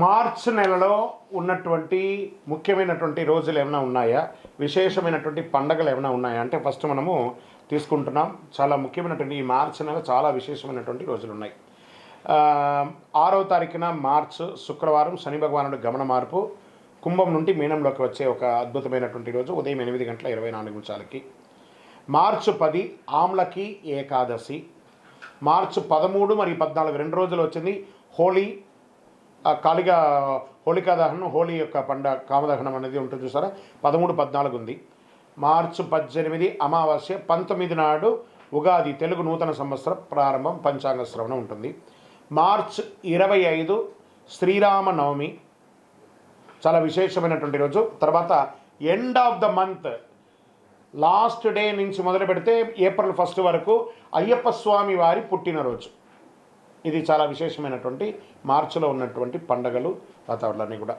March నెలలో ఉన్నటువంటి ముఖ్యమైనటువంటి రోజులు ఏమైనా ఉన్నాయా, విశేషమైనటువంటి పండగలు ఏమైనా ఉన్నాయా అంటే ఫస్ట్ మనము తీసుకుంటున్నాం. చాలా ముఖ్యమైనటువంటి ఈ మార్చ్ నెల చాలా విశేషమైనటువంటి రోజులు ఉన్నాయి. 6వ తారీఖున మార్చ్ శుక్రవారం శని భగవానుడు గమన మార్పు కుంభం నుండి మీనంలోకి వచ్చే ఒక అద్భుతమైనటువంటి రోజు ఉదయం 8:24 మార్చ్ 10 ఆమ్లకి ఏకాదశి. మార్చ్ 13 మరియు 14 2 రోజులు వచ్చింది హోలీ. ఖాళీగా హోళికా దహనం, హోలీ యొక్క పండగ కామదహనం అనేది ఉంటుంది చూసారా, 13, 14 ఉంది. మార్చి 18 అమావాస్య, 19 నాడు ఉగాది, తెలుగు నూతన సంవత్సరం ప్రారంభం, పంచాంగ శ్రవణం ఉంటుంది. మార్చ్ 25 శ్రీరామ నవమి, చాలా విశేషమైనటువంటి రోజు. తర్వాత end of the month last day నుంచి మొదలు పెడితే ఏప్రిల్ 1 వరకు అయ్యప్ప స్వామి వారి పుట్టినరోజు. ఇది చాలా విశేషమైనటువంటి మార్చిలో ఉన్నటువంటి పండగలు వాతావరణాన్ని కూడా